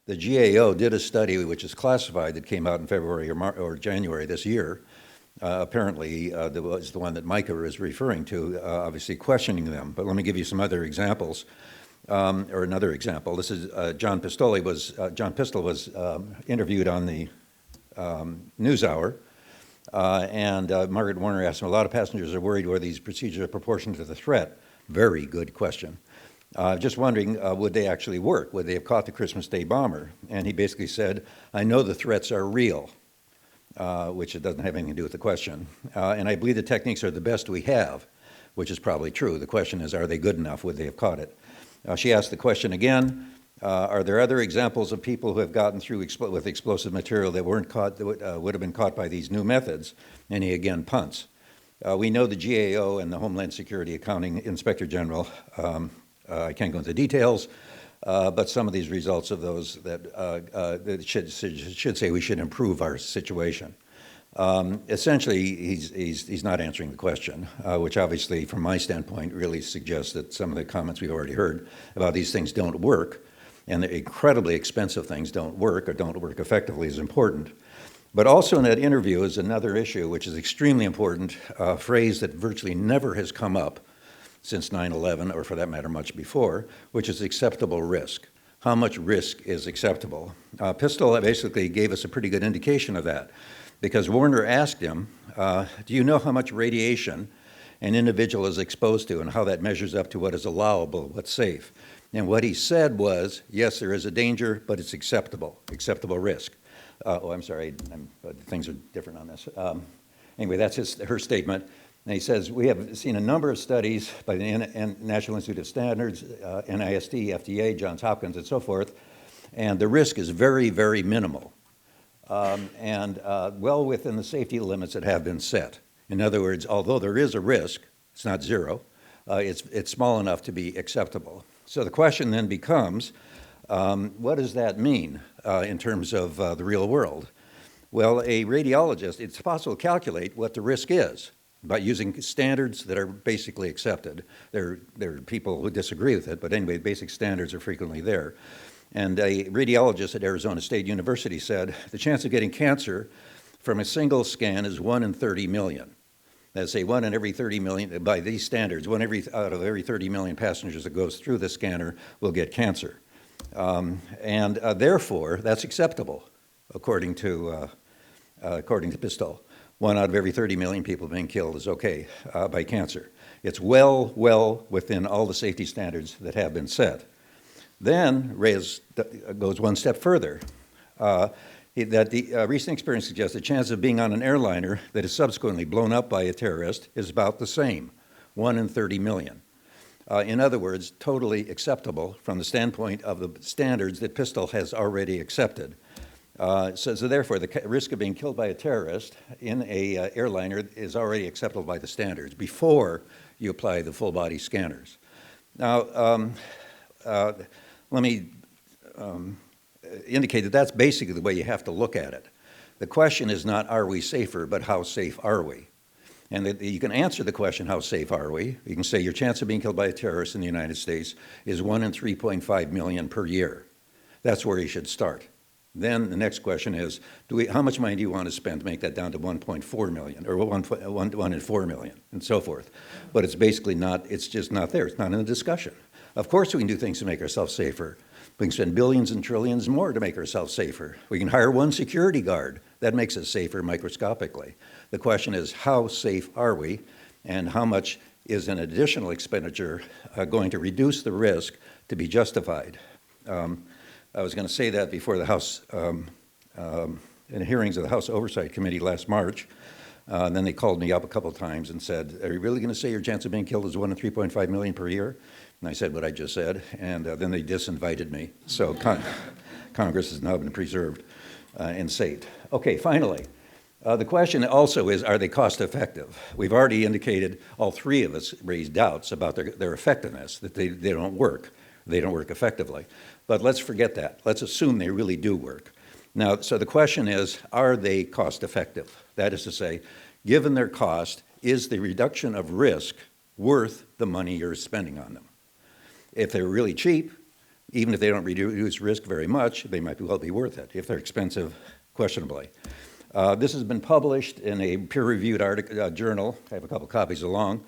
The GAO did a study which is classified that came out in February or January this year. Apparently, that was the one that Micah is referring to, obviously questioning them. But let me give you some other examples, or another example. This is John Pistol was interviewed on the NewsHour, and Margaret Warner asked him, a lot of passengers are worried whether these procedures are proportionate to the threat. Very good question. Just wondering, would they actually work? Would they have caught the Christmas Day bomber? And he basically said, I know the threats are real, which it doesn't have anything to do with the question. And I believe the techniques are the best we have, which is probably true. The question is, are they good enough? Would they have caught it? She asked the question again, are there other examples of people who have gotten through with explosive material that weren't caught, that would have been caught by these new methods? And he again punts. We know the GAO and the Homeland Security Accounting Inspector General, I can't go into details, but some of these results of those that should say we should improve our situation. Essentially, he's not answering the question, which obviously, from my standpoint, really suggests that some of the comments we've already heard about these things don't work, and the incredibly expensive things don't work or don't work effectively is important. But also in that interview is another issue, which is extremely important, a phrase that virtually never has come up since 9/11, or for that matter, much before, which is acceptable risk. How much risk is acceptable? Pistol basically gave us a pretty good indication of that, because Warner asked him, do you know how much radiation an individual is exposed to and how that measures up to what is allowable, what's safe? And what he said was, yes, there is a danger, but it's acceptable risk. I'm sorry, things are different on this. Anyway, that's her statement. And he says, we have seen a number of studies by the National Institute of Standards, NIST, FDA, Johns Hopkins, and so forth, and the risk is very, very minimal, and well within the safety limits that have been set. In other words, although there is a risk, it's not zero, it's small enough to be acceptable. So the question then becomes, what does that mean in terms of the real world? Well, a radiologist, it's possible to calculate what the risk is by using standards that are basically accepted. There are people who disagree with it, but anyway, basic standards are frequently there. And a radiologist at Arizona State University said, the chance of getting cancer from a single scan is 1 in 30 million. That's say 1 in every 30 million, by these standards, out of every 30 million passengers that goes through the scanner will get cancer. Therefore, that's acceptable, according to Pistol. 1 out of every 30 million people being killed is okay by cancer. It's well within all the safety standards that have been set. Then Reyes goes one step further, that the recent experience suggests the chance of being on an airliner that is subsequently blown up by a terrorist is about the same, 1 in 30 million. In other words, totally acceptable from the standpoint of the standards that Pistol has already accepted. So therefore, the risk of being killed by a terrorist in a airliner is already acceptable by the standards before you apply the full-body scanners. Now, let me indicate that that's basically the way you have to look at it. The question is not, are we safer, but how safe are we? And you can answer the question, how safe are we? You can say your chance of being killed by a terrorist in the United States is 1 in 3.5 million per year. That's where you should start. Then the next question is, how much money do you want to spend to make that down to 1.4 million, or 1 in 4 million, and so forth? But it's basically not, it's just not there. It's not in the discussion. Of course we can do things to make ourselves safer. We can spend billions and trillions more to make ourselves safer. We can hire one security guard. That makes us safer microscopically. The question is, how safe are we, and how much is an additional expenditure going to reduce the risk to be justified? I was going to say that before the House, in hearings of the House Oversight Committee last March. And then they called me up a couple of times and said, are you really going to say your chance of being killed is 1 in 3.5 million per year? And I said what I just said, and then they disinvited me. So Congress has now been preserved and saved. Okay, finally, the question also is, are they cost effective? We've already indicated, all three of us raised doubts about their effectiveness, that they don't work. They don't work effectively. But let's forget that. Let's assume they really do work. Now, so the question is, are they cost effective? That is to say, given their cost, is the reduction of risk worth the money you're spending on them? If they're really cheap, Even if they don't reduce risk very much, they might well be worth it. If they're expensive, questionably. This has been published in a peer-reviewed journal. I have a couple copies along,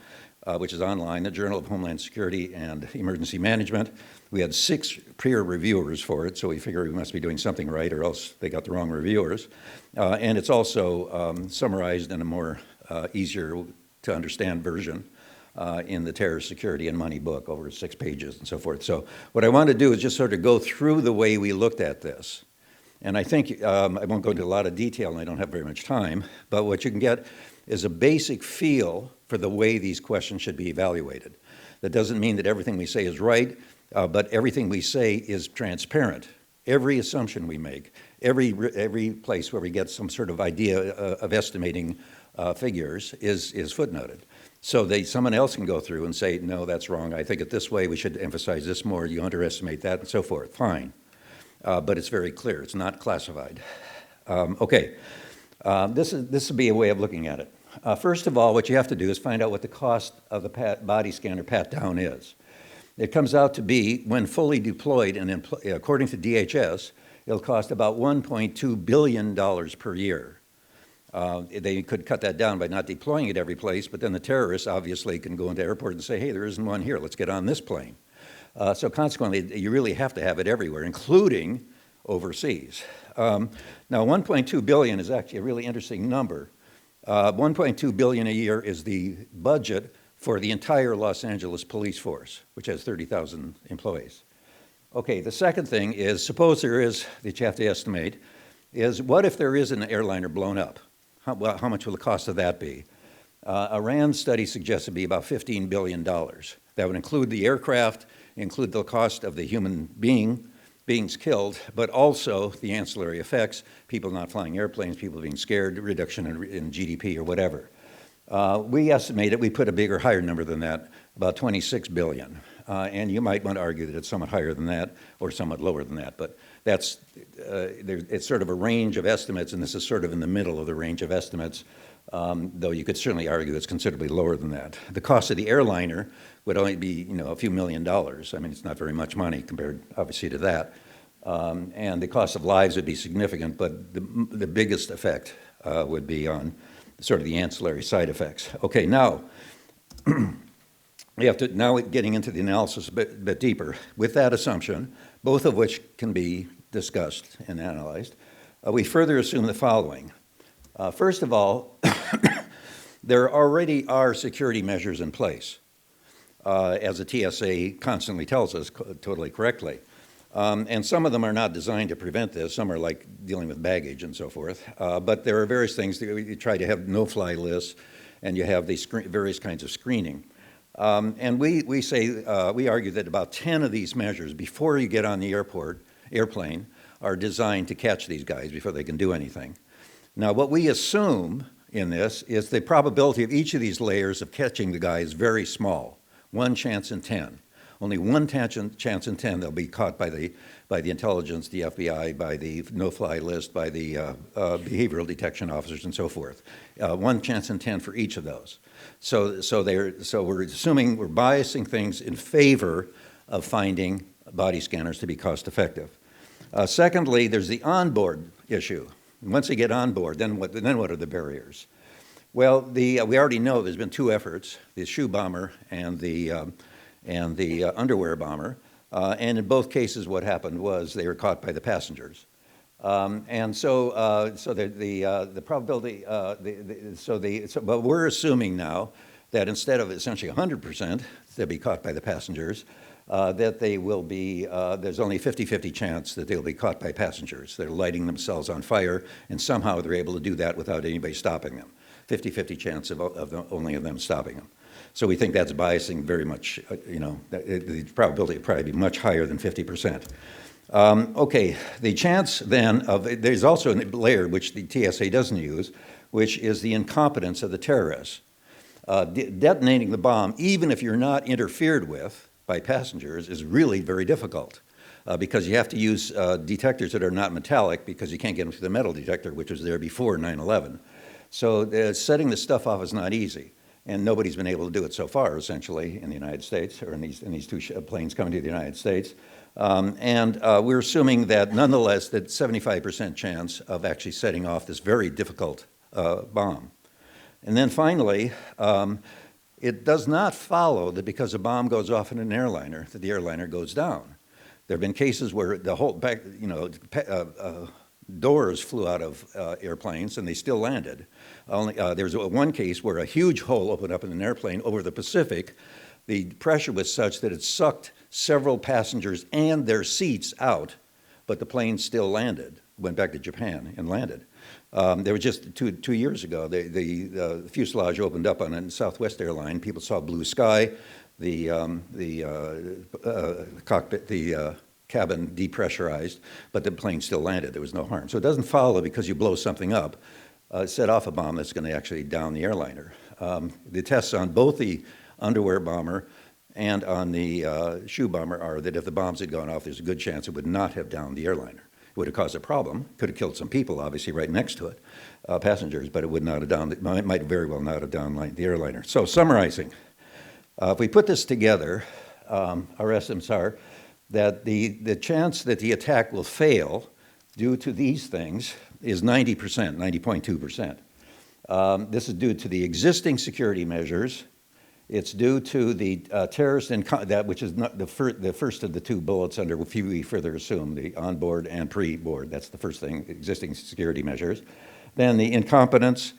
which is online, the Journal of Homeland Security and Emergency Management. We had 6 peer reviewers for it, so we figure we must be doing something right, or else they got the wrong reviewers. And it's also summarized in a more easier to understand version in the Terror Security and Money book, over 6 pages and so forth. So what I want to do is just sort of go through the way we looked at this. And I think, I won't go into a lot of detail, and I don't have very much time, but what you can get is a basic feel for the way these questions should be evaluated. That doesn't mean that everything we say is right, but everything we say is transparent. Every assumption we make, every place where we get some sort of idea of estimating figures is footnoted. So someone else can go through and say, no, that's wrong, I think it this way, we should emphasize this more, you underestimate that, and so forth. Fine. But it's very clear. It's not classified. Okay. This would be a way of looking at it. First of all, what you have to do is find out what the cost of the body scanner pat-down is. It comes out to be, when fully deployed, and according to DHS, it'll cost about $1.2 billion per year. They could cut that down by not deploying it every place, but then the terrorists obviously can go into airport and say, hey, there isn't one here. Let's get on this plane. So consequently, you really have to have it everywhere, including overseas. Now, 1.2 billion is actually a really interesting number. 1.2 billion a year is the budget for the entire Los Angeles police force, which has 30,000 employees. Okay, the second thing is, suppose there is, that you have to estimate, is what if there is an airliner blown up? How much will the cost of that be? A RAND study suggests it would be about $15 billion. That would include the aircraft, include the cost of the human beings killed, but also the ancillary effects, people not flying airplanes, people being scared, reduction in GDP or whatever. We estimate it, we put a bigger, higher number than that, about 26 billion. And you might want to argue that it's somewhat higher than that or somewhat lower than that, but that's, it's sort of a range of estimates, and this is sort of in the middle of the range of estimates, though you could certainly argue it's considerably lower than that. The cost of the airliner would only be, a few $1 million. I mean, it's not very much money compared, obviously, to that. And the cost of lives would be significant, but the biggest effect would be on sort of the ancillary side effects. Okay, now, we have to, now getting into the analysis a bit deeper. With that assumption, both of which can be discussed and analyzed, we further assume the following. First of all, there already are security measures in place, as the TSA constantly tells us, totally correctly. And some of them are not designed to prevent this. Some are like dealing with baggage and so forth. But there are various things that you try to have no-fly lists, and you have these various kinds of screening. And we say, we argue that about 10 of these measures before you get on the airplane are designed to catch these guys before they can do anything. Now, what we assume in this is the probability of each of these layers of catching the guy is very small, 1 chance in 10. Only 1 chance in 10 they'll be caught by the intelligence, the FBI, by the no-fly list, by the behavioral detection officers, and so forth. 1 chance in 10 for each of those. So we're assuming, we're biasing things in favor of finding body scanners to be cost-effective. Secondly, there's the onboard issue. Once you get on board, then what are the barriers? Well, we already know there's been 2 efforts: the shoe bomber and the underwear bomber. And in both cases, what happened was they were caught by the passengers. And so the probability, but we're assuming now that instead of essentially 100% they'll be caught by the passengers, that they will be, there's only a 50-50 chance that they'll be caught by passengers. They're lighting themselves on fire, and somehow they're able to do that without anybody stopping them. 50-50 chance of only of them stopping them. So we think that's biasing very much, the probability would probably be much higher than 50%. Okay, the chance then of, there's also a layer which the TSA doesn't use, which is the incompetence of the terrorists. Detonating the bomb, even if you're not interfered with by passengers, is really very difficult because you have to use detectors that are not metallic because you can't get them through the metal detector, which was there before 9/11. So setting this stuff off is not easy. And nobody's been able to do it so far, essentially, in the United States, or in these 2 planes coming to the United States. We're assuming that nonetheless that 75% chance of actually setting off this very difficult bomb. And then finally, it does not follow that because a bomb goes off in an airliner, that the airliner goes down. There have been cases where the whole back, doors flew out of airplanes and they still landed. There's one case where a huge hole opened up in an airplane over the Pacific. The pressure was such that it sucked several passengers and their seats out, but the plane still landed, went back to Japan and landed. There was just two years ago, the fuselage opened up on a Southwest airline. People saw blue sky, the cockpit, the cabin depressurized, but the plane still landed. There was no harm. So it doesn't follow because you blow something up, set off a bomb that's going to actually down the airliner. The tests on both the underwear bomber and on the shoe bomber are that if the bombs had gone off, there's a good chance it would not have downed the airliner. It would have caused a problem. Could have killed some people, obviously, right next to it, passengers, but it would not have downed. It might very well not have downed the airliner. So summarizing, if we put this together, our estimates are that the chance that the attack will fail due to these things is 90%, 90.2%. This is due to the existing security measures. It's due to the terrorist, which is not the first of the two bullets under which we further assume, the onboard and pre-board. That's the first thing, existing security measures. Then the incompetence,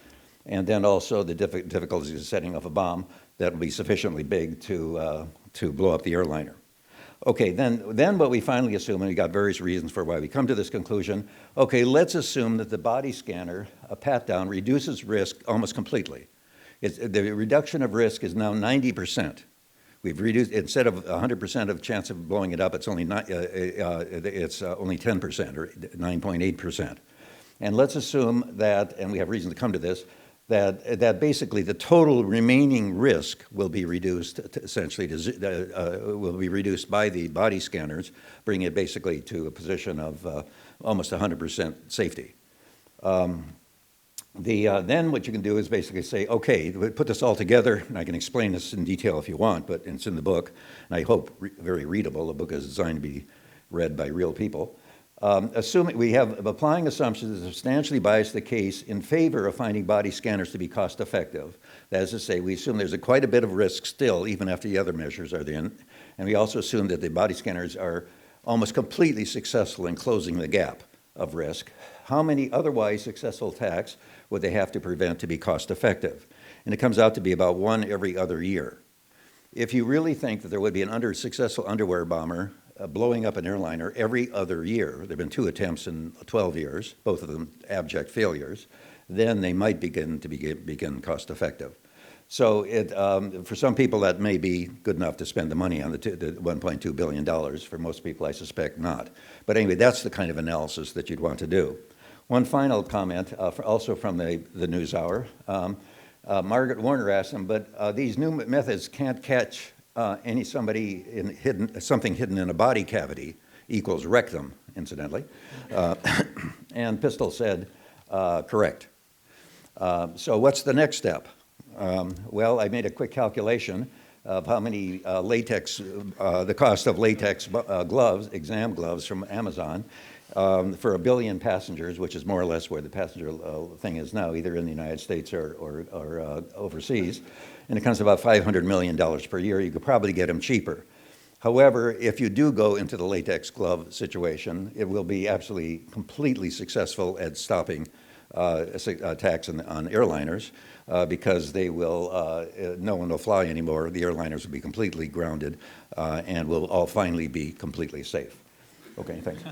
and then also the difficulties of setting off a bomb that will be sufficiently big to blow up the airliner. Okay, then what we finally assume, and we got various reasons for why we come to this conclusion, okay, let's assume that the body scanner, a pat-down, reduces risk almost completely. The reduction of risk is now 90%. We've reduced, instead of 100% of chance of blowing it up, it's only 10% or 9.8%. And let's assume that, and we have reason to come to this, that basically the total remaining risk will be reduced essentially will be reduced by the body scanners, bringing it basically to a position of almost 100% safety. Then what you can do is basically say, okay, put this all together, and I can explain this in detail if you want, but it's in the book, and I hope very readable. The book is designed to be read by real people. Assuming we have applying assumptions that substantially bias the case in favor of finding body scanners to be cost effective. That is to say, we assume there's quite a bit of risk still, even after the other measures are in, and we also assume that the body scanners are almost completely successful in closing the gap of risk. How many otherwise successful attacks would they have to prevent to be cost effective? And it comes out to be about one every other year. If you really think that there would be an successful underwear bomber blowing up an airliner every other year, there have been 2 attempts in 12 years, both of them abject failures, then they might begin cost effective. So for some people that may be good enough to spend the money on the $1.2 billion. For most people, I suspect not. But anyway, that's the kind of analysis that you'd want to do. One final comment, also from the NewsHour. Margaret Warner asked him, but these new methods can't catch something hidden in a body cavity equals rectum, incidentally. And Pistol said, correct. So what's the next step? Well, I made a quick calculation of how many the cost of latex gloves, exam gloves from Amazon, for 1 billion passengers, which is more or less where the passenger thing is now, either in the United States or overseas. And it comes to about $500 million per year. You could probably get them cheaper. However, if you do go into the latex glove situation, it will be absolutely completely successful at stopping attacks on airliners because they will, no one will fly anymore. The airliners will be completely grounded and will all finally be completely safe. Okay, thanks.